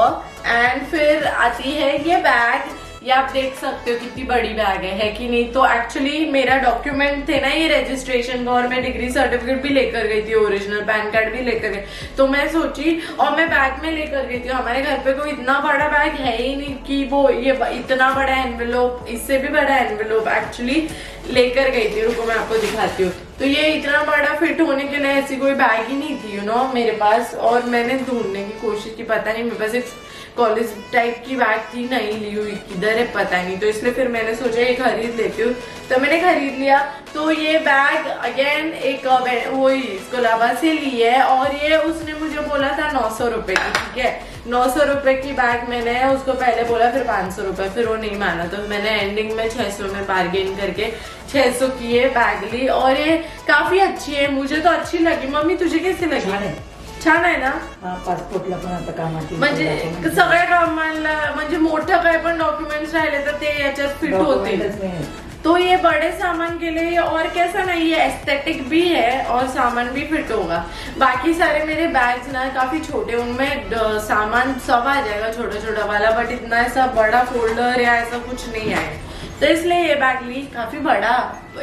And फिर आती है ये बैग। ये आप देख सकते हो कितनी बड़ी बैग है कि नहीं। तो एक्चुअली मेरा डॉक्यूमेंट थे ना ये रजिस्ट्रेशन का, और मैं डिग्री सर्टिफिकेट भी लेकर गई थी, ओरिजिनल पैन कार्ड भी लेकर गई। तो मैं सोची, और मैं बैग में लेकर गई थी। हमारे घर पे कोई इतना बड़ा बैग है ही नहीं कि वो ये इतना बड़ा एनवेलोप, इससे भी बड़ा एनवेलोप एक्चुअली लेकर गई थी। रुको मैं आपको दिखाती हूँ। तो ये इतना बड़ा फिट होने के लिए ऐसी कोई बैग ही नहीं थी मेरे पास। और मैंने ढूंढने की कोशिश की, पता नहीं मेरे पास एक कॉलेज टाइप की बैग थी, नहीं ली हुई, किधर है पता नहीं। तो इसलिए फिर मैंने सोचा ये खरीद लेती हूँ। तो मैंने खरीद लिया। तो ये बैग अगेन एक वही कोलाबा से ली है, और ये उसने मुझे बोला था 900 रुपए की, ठीक है। 900 रुपए की बैग मैंने उसको पहले बोला, फिर 500 रुपए, फिर वो नहीं माना। तो मैंने एंडिंग में 600 में बार्गेन करके 600 की ये बैग ली। और ये काफी अच्छी है, मुझे तो अच्छी लगी। मम्मी तुझे कैसी लगी? छान आहे ना? पासपोर्टला पण आता कामाची, म्हणजे सगळ्या कामाला, म्हणजे मोठं काय पण डॉक्युमेंट्स राहिले तर ते याच्यात फिट होते। तो ये बड़े सामान के लिए, और कैसा नहीं, ये एस्थेटिक भी है और सामान भी फिट होगा। बाकी सारे मेरे बैग्स ना काफी छोटे, उनमें सामान सब आ जाएगा छोटा छोटा वाला, बट इतना ऐसा बड़ा फोल्डर या ऐसा कुछ नहीं आए। तो इसलिए ये बैग ली, काफी बड़ा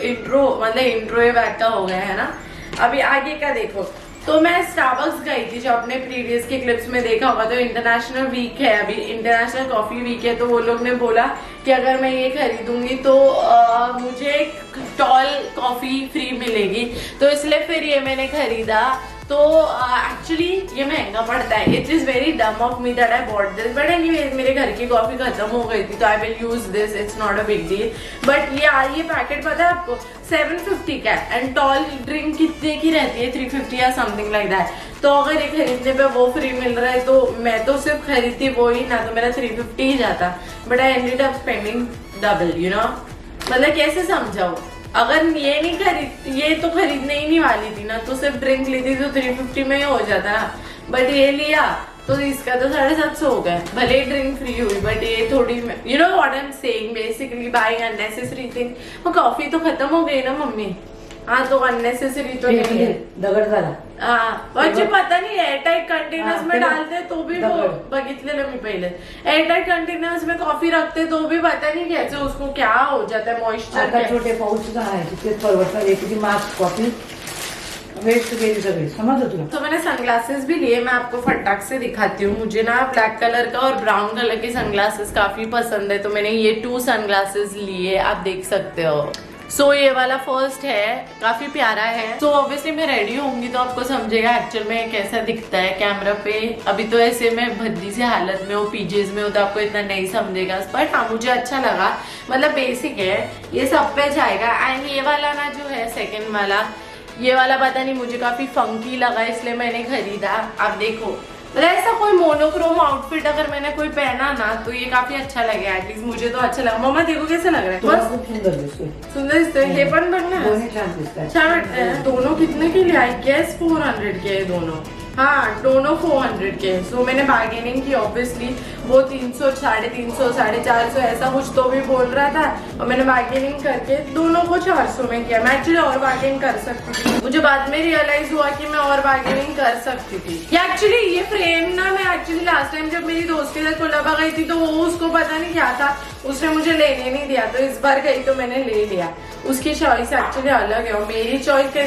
इंट्रो, मतलब इंट्रो ये बैग का हो गया है ना। अभी आगे का देखो। तो मैं स्टारबक्स गई थी, जो अपने प्रीवियस के क्लिप्स में देखा होगा। तो इंटरनेशनल वीक है, अभी इंटरनेशनल कॉफी वीक है। तो वो लोग ने बोला कि अगर मैं ये खरीदूंगी तो मुझे एक टॉल कॉफी फ्री मिलेगी। तो इसलिए फिर ये मैंने खरीदा। तो एक्चुअली ये महंगा पड़ता है। इट इज वेरी डम of me that I bought this, but anyway मेरे घर की कॉफी खत्म हो गई थी, तो I will use this, it's not a big deal. But ये पैकेट पता है आपको 750 का है, एंड टॉल ड्रिंक कितने की रहती है, 350 या समथिंग लाइक दैट। तो अगर ये खरीदने पे वो फ्री मिल रहा है, तो मैं तो सिर्फ खरीदती वो ही ना, तो मेरा 350 ही जाता। But I ended up spending double, you know. मतलब कैसे समझाओ, अगर ये नहीं खरीद, ये तो खरीदने ही नहीं वाली थी ना, तो सिर्फ ड्रिंक ली थी तो 350 में ही हो जाता ना, बट ये लिया तो इसका तो 750 हो गया। भले ड्रिंक फ्री हुई बट ये थोड़ी, you know what I am saying, basically buying unnecessary thing. वो कॉफी तो खत्म हो गई ना मम्मी। हाँ तो अननेसेसरी तो नहीं है। दगड झाला। हाँ म्हणजे पता नहीं एयरटाइट कंटेनर्स में डालते तो भी वो बघितलेलं मी पहले, एयरटाइट कंटेनर्स में कॉफी रखते तो भी पता नहीं कैसे उसको क्या हो जाता है, मॉइस्चर। आता छोटे पाऊच आहे तिथेच परवडतात, एक ती मास्क कॉफी वेस्ट गेली सगळी, समजलं तुला? तो मैंने सनग्लासेस भी लिए, मैं आपको फटाक से दिखाती हूँ। मुझे ना ब्लैक कलर का और ब्राउन कलर के सनग्लासेस काफी पसंद है, तो मैंने ये 2 सनग्लासेस लिए, आप देख सकते हो। सो ये वाला फर्स्ट है, काफी प्यारा है। सो ऑब्वियसली मैं रेडी होंगी तो आपको समझेगा एक्चुअल में कैसा दिखता है कैमरा पे। अभी तो ऐसे मैं भद्दी से हालत में हूँ, पीजेस में हूँ, तो आपको इतना नहीं समझेगा, बट हाँ मुझे अच्छा लगा, मतलब बेसिक है, ये सब पे जाएगा। एंड ये वाला ना जो है सेकेंड वाला, ये वाला पता नहीं मुझे काफी फंकी लगा इसलिए मैंने खरीदा। आप देखो, मतलब ऐसा कोई मोनोक्रोम आउटफिट अगर मैंने कोई पहना ना तो ये काफी अच्छा लगे, एटलीस्ट मुझे तो अच्छा लगा। मम्मा देखो कैसा लग रहा है, तुला बस खूप सुंदर दिसतोय, सुंदर दिसतोय। हे पण बघ ना, दोन्ही छान दिसतात। अच्छा वाटतं है। दोनों कितने के लिए? आई गेस 400 के है दोनों। हाँ दोनों 400 के। सो मैंने बार्गेनिंग की ऑब्वियसली, वो 300, 350, 450 ऐसा कुछ तो भी बोल रहा था, और मैंने बार्गेनिंग करके दोनों को 400 में किया। मैं एक्चुअली और बार्गेनिंग कर सकती थी, मुझे बाद में रियलाइज हुआ कि मैं और बार्गेनिंग कर सकती थी। ये एक्चुअली ये फ्रेम ना, मैं एक्चुअली लास्ट टाइम जब मेरी दोस्त के साथ कोलाबा गई थी तो वो उसको पता नहीं क्या था, उसने मुझे लेने नहीं दिया, तो इस बार गई तो मैंने ले लिया। उसकी चॉइस एक्चुअली अलग है और मेरी choice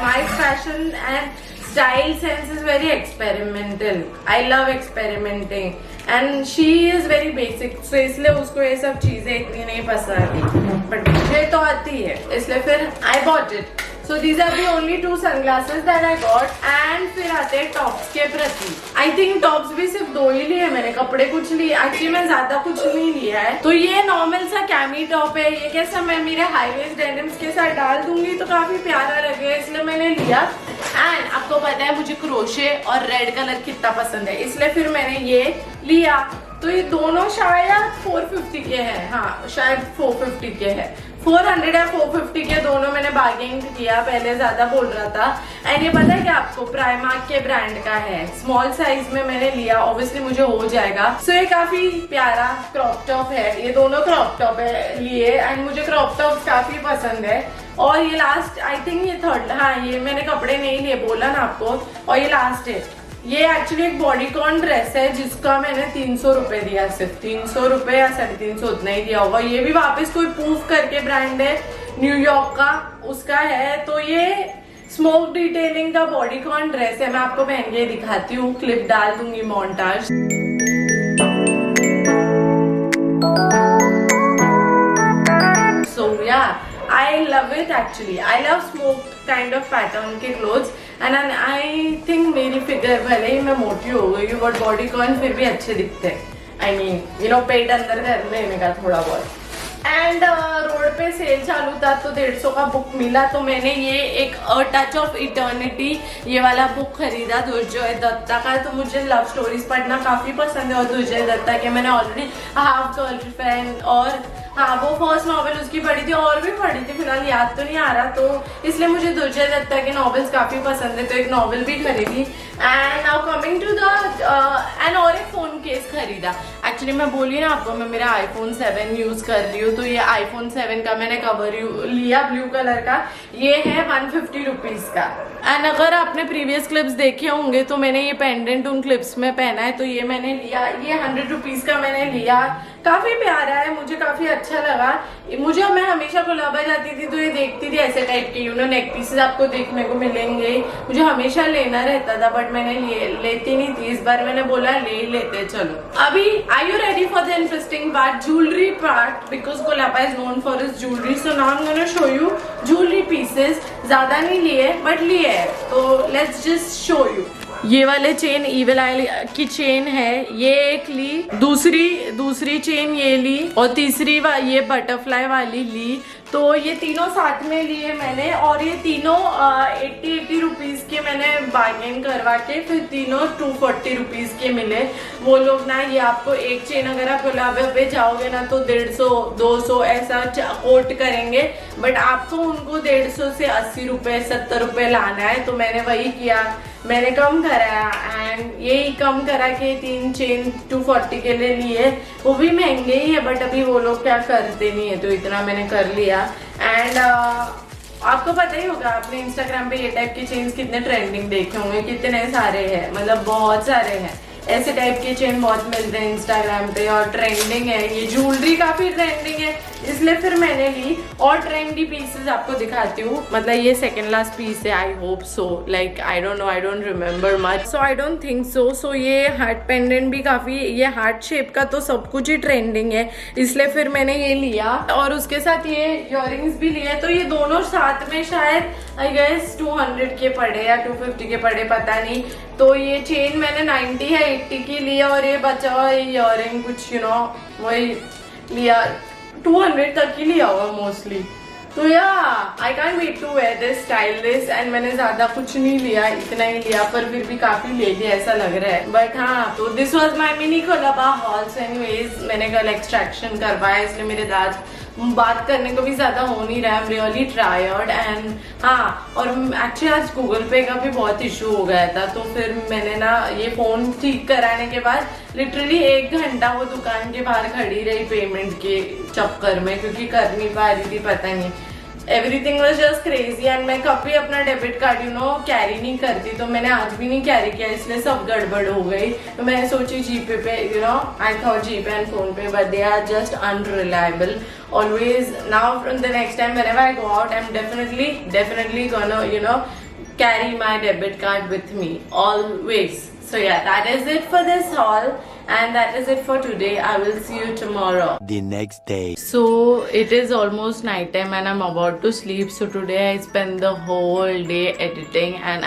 my fashion and style sense is very experimental. I love experimenting and she is very basic, so इसलिए उसको ये सब चीजें इतनी नहीं पसंद आती, but मुझे तो आती है, इसलिए फिर I bought it. So these are the only 2 sunglasses that I got. And फिर आते हैं टॉप्स के प्रति। I think टॉप्स भी सिर्फ 2 ही लिए मैंने, कपड़े कुछ लिए, एक्चुअली मैं ज्यादा कुछ नहीं लिया है। तो ये नॉर्मल सा कैमी टॉप है, ये कैसा मैं मेरे हाई वेस्ट डेनिम्स के साथ डाल दूंगी तो काफी प्यारा लगे, इसलिए मैंने लिया। एंड आपको पता है मुझे क्रोशे और रेड कलर कितना पसंद है, इसलिए फिर मैंने ये लिया। तो ये दोनों शायद 450 के हैं, हाँ शायद 450 के हैं, 400 या 450 के दोनों मैंने बार्गेनिंग किया, पहले ज्यादा बोल रहा था। एंड ये पता है कि आपको प्राइमार्क के ब्रांड का है, स्मॉल साइज में मैंने लिया, ऑब्वियसली मुझे हो जाएगा। सो ये काफी प्यारा क्रॉप टॉप है, ये दोनों क्रॉप टॉप है लिए, एंड मुझे क्रॉप टॉप काफी पसंद है। और ये लास्ट आई थिंक ये थर्ड, हाँ ये मैंने कपड़े नहीं लिए, बोला ना आपको, और ये लास्ट है। ये एक्चुअली एक बॉडीकॉन ड्रेस है जिसका मैंने 300 रुपए दिया, सिर्फ 300 रुपए या 350 उतना ही दिया होगा। ये भी वापस कोई पूफ करके ब्रांड है, न्यूयॉर्क का उसका है। तो ये स्मोक डिटेलिंग का बॉडीकॉन ड्रेस है, मैं आपको पहन के दिखाती हूँ, क्लिप डाल दूंगी मोन्टाज। सो या I love it actually. I love smoked kind of pattern के clothes and I think मेरी फिगर भले ही मैं मोटी हो गई हूँ बट बॉडीकॉन फिर भी अच्छे दिखते हैं। I mean, you know, पेट अंदर कर लेने का थोड़ा बहुत। एंड रोड पे सेल चालू था तो 150 का बुक मिला, तो मैंने ये एक टच ऑफ इटर्निटी ये वाला बुक खरीदा दुर्जय दत्ता का। तो मुझे लव स्टोरीज पढ़ना काफी पसंद है और दुर्जय दत्ता के मैंने ऑलरेडी हाफ गर्लफ्रेंड और हाँ वो फर्स्ट नॉवेल उसकी पढ़ी थी, और भी पढ़ी थी, फिलहाल याद तो नहीं आ रहा, तो इसलिए मुझे दुर्जय दत्ता के नॉवेल्स काफी पसंद है, तो एक नॉवेल भी खरीदी। And now coming to the end और एक फोन केस खरीदा। एक्चुअली मैं बोली ना आपको, मैं मेरा iPhone 7 यूज कर रही हूँ, तो ये iPhone 7 का मैंने कवर लिया ब्लू कलर का, ये है 150 रुपीज का। एंड अगर आपने प्रीवियस क्लिप्स देखे होंगे तो मैंने ये पेंडेंट उन क्लिप्स में पहना है, तो ये मैंने लिया, ये 100 रुपीज का मैंने लिया, काफी प्यारा है, मुझे काफी अच्छा लगा। मुझे मैं हमेशा कोलाबा जाती थी तो ये देखती थी ऐसे टाइप के, यू नो नेक पीसेस आपको देखने को मिलेंगे, मुझे हमेशा लेना रहता था बट मैंने लेती नहीं थी, इस बार मैंने बोला ले लेते चलो। अभी are you ready for the interesting part, jewellery part, because Colaba is known for is jewellery. So now I am gonna show you jewellery pieces, ज्यादा नहीं लिए बट लिए है, तो लेट्स जस्ट शो यू। ये वाले चेन इविल आई की chain है, ये एक ली, दूसरी चेन ये ली, और तीसरी ये बटरफ्लाई वाली ली। तो ये तीनों साथ में लिए मैंने, और ये तीनों 80 रुपीज़ के मैंने बार्गेन करवा के फिर तीनों 240 रुपीज़ के मिले। वो लोग ना ये आपको एक चेन अगर आप गुलाबे पे जाओगे ना तो 150 200 ऐसा कोट करेंगे, बट आपको उनको 150 से 80 रुपये 70 रुपये लाना है। तो मैंने वही किया, मैंने कम कराया एंड यही कम करा के 3 चेन 240 के लिए लिए। वो भी महंगे ही है बट अभी वो लोग क्या करते नहीं है, तो इतना मैंने कर लिया। एंड आपको पता ही होगा, आपने इंस्टाग्राम पे ये टाइप के चेन्स कितने ट्रेंडिंग देखे होंगे, कितने सारे हैं, मतलब बहुत सारे हैं। ऐसे टाइप के चेन बहुत मिलते हैं इंस्टाग्राम पे और ट्रेंडिंग है। ये ज्वेलरी काफी ट्रेंडिंग है इसलिए फिर मैंने ली। और ट्रेंडी पीसेस आपको दिखाती हूँ, मतलब ये सेकंड लास्ट पीस है, I hope so, like I don't no, I don't remember much, so I don't think so ये हार्ट पेंडेंट भी काफी, ये हार्ट शेप का तो सब कुछ ही ट्रेंडिंग है इसलिए फिर मैंने ये लिया। और उसके साथ ये इयररिंग्स भी लिए, तो ये दोनों साथ में शायद आई गेस 200 के पड़े या 250 के पड़े, पता नहीं। तो ये चेन मैंने 90 या 80 की लिया और ये बचा हुआ इयररिंग कुछ वही लिया, 200 तक ही लिया होगा मोस्टली। तो yeah I can't wait to wear this, style this, and मैंने ज्यादा कुछ नहीं लिया, इतना ही लिया, पर फिर भी काफी ले लिया ऐसा लग रहा है। बट हाँ, तो this was my mini Colaba hall. So anyways मैंने कल एक्सट्रैक्शन करवाया इसलिए मेरे दांत बात करने को भी ज्यादा हो नहीं रहा है, रियली टायर्ड। एंड हाँ, और एक्चुअली आज गूगल पे का भी बहुत इशू हो गया था, तो फिर मैंने ना ये फोन ठीक कराने के बाद लिटरली 1 घंटा वो दुकान के बाहर खड़ी रही पेमेंट के चक्कर में, क्योंकि कर नहीं पा रही थी, पता नहीं, everything was just crazy. And मैं कभी अपना डेबिट कार्ड कैरी नहीं करती, तो मैंने आज भी नहीं कैरी किया, इसलिए सब गड़बड़ हो गई। तो मैंने सोची जीपे पे, I thought GPay and PhonePe, but they are just unreliable always. Now from the next time whenever I go out, I'm definitely gonna carry my debit card with me always. So yeah, that is it for this haul and that is it for today. I will see you tomorrow. The next day. So it is almost night time and I'm about to sleep. So today I spent the whole day editing and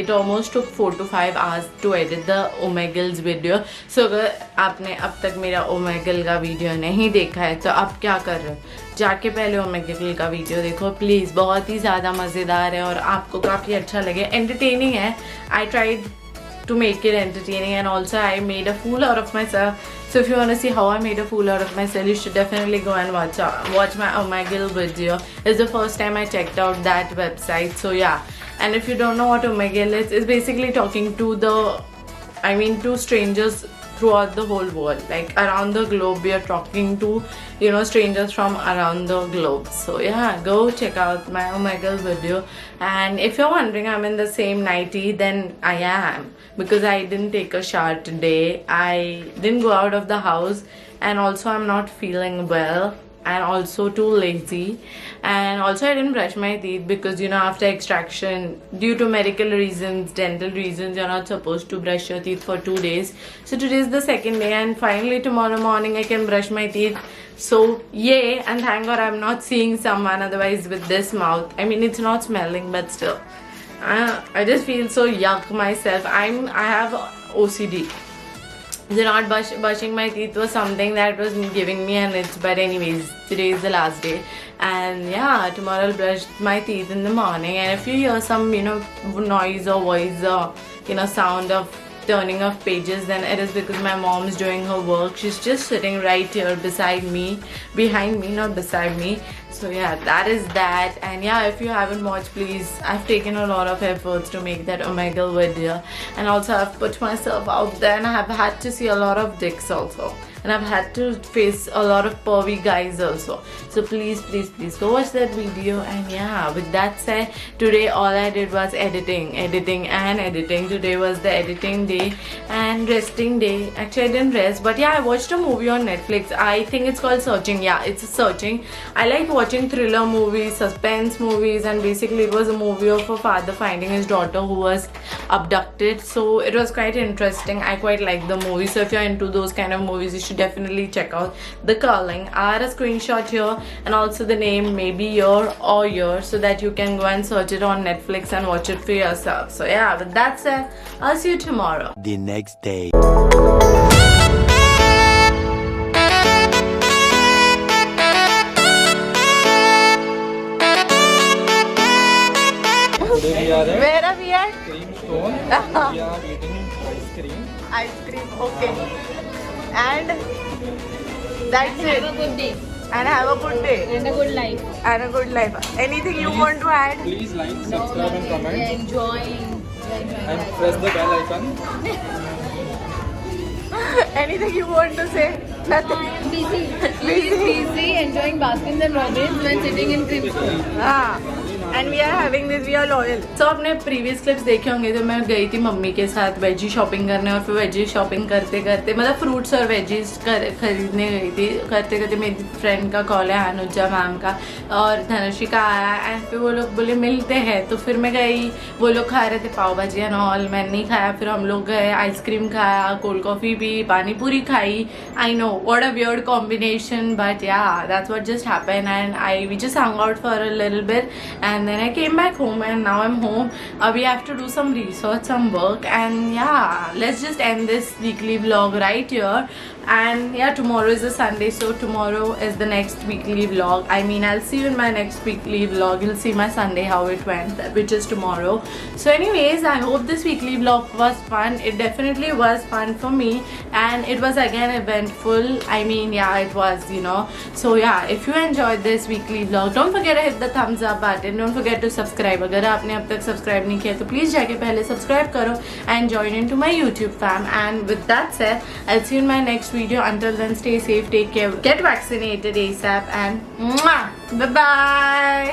it almost took 4 to 5 hours to edit the Omegle's video. So अगर आपने अब तक मेरा Omegle का video नहीं देखा है तो आप क्या कर रहे हो, जाके पहले Omegle का वीडियो देखो प्लीज़, बहुत ही ज़्यादा मज़ेदार है और आपको काफ़ी अच्छा लगे, एंटरटेनिंग है। I tried to make it entertaining and also I made a fool out of myself. So if you want to see how I made a fool out of myself, you should definitely go and watch my Omegle video. It's the first time I checked out that website. So yeah, and if you don't know what Omegle is, it's basically talking to to strangers throughout the whole world, like around the globe. We are talking to strangers from around the globe. So yeah, go check out my Omegle video. And if you're wondering I'm in the same nightie, then I am, because I didn't take a shower today, I didn't go out of the house, and also I'm not feeling well and also too lazy, and also I didn't brush my teeth because after extraction, due to medical reasons, dental reasons, you're not supposed to brush your teeth for 2 days. So today is the second day and finally tomorrow morning I can brush my teeth. So yay, and thank God I'm not seeing someone, otherwise with this mouth, I mean it's not smelling but still I just feel so yuck myself. I have OCD. So not brushing my teeth was something that was giving me an itch, but anyways, today is the last day and yeah, tomorrow I'll brush my teeth in the morning. And if you hear some noise or voice or sound of turning of pages, then it is because my mom is doing her work. She's just sitting right here behind me, not beside me. So yeah, that is that. And yeah, if you haven't watched, please, I've taken a lot of efforts to make that Omegle video, and also I've put myself out there and I have had to see a lot of dicks also, and I've had to face a lot of pervy guys also. So please go watch that video. And yeah, with that said, today all I did was editing. Today was the editing day and resting day. Actually I didn't rest, but yeah, I watched a movie on Netflix. I think it's called Searching. Yeah, it's Searching. I like watching thriller movies, suspense movies, and basically it was a movie of a father finding his daughter who was abducted. So it was quite interesting. I quite like the movie. So if you're into those kind of movies, you should definitely check out The Calling. I had a screenshot here and also the name maybe Year or Year, so that you can go and search it on Netflix and watch it for yourself. So yeah, with that said, I'll see you tomorrow. The next day. That's Have it. a good day And have a good day and a good life. and a good life. Anything you want to add? Please like, subscribe and We are comment enjoying. and press the bell icon. Anything you want to say? I Nothing. am busy. He is busy enjoying Baskins and Robbins when sitting in Crimson. हाँ. And we are having this. We are loyal. So आपने previous clips देखे होंगे तो मैं गई थी mummy के साथ वेजी शॉपिंग करने और फिर वेजी शॉपिंग करते करते मतलब फ्रूट्स और वेजीज खरीदने गई थी करते करते मेरी फ्रेंड का कॉल है अनुजा मैम का और धनुषी का आया एंड फिर वो लोग बोले मिलते हैं तो फिर मैं गई वो लोग खा रहे थे पाव भाजी एंड ऑल मैंने नहीं खाया फिर हम लोग गए आइसक्रीम खाया cold coffee P pani puri खाई I know what a weird combination but yeah that's what just happened and I we just hung out for a little bit and then I came back home and now I'm home. We have to do some research, some work and yeah, let's just end this weekly vlog right here. And yeah, tomorrow is a Sunday, so tomorrow is the next weekly vlog. I mean, I'll see you in my next weekly vlog. You'll see my Sunday how it went, which is tomorrow. So anyways, I hope this weekly vlog was fun. It definitely was fun for me and it was again eventful. I mean, yeah, it was, you know. So yeah, if you enjoyed this weekly vlog, don't forget to hit the thumbs up button. Don't forget to subscribe. अगर आपने अब तक subscribe नहीं किया तो please जाके पहले subscribe करो and join into my YouTube fam. And with that said, I'll see you in my next video. Until then, stay safe, take care, get vaccinated ASAP and bye bye.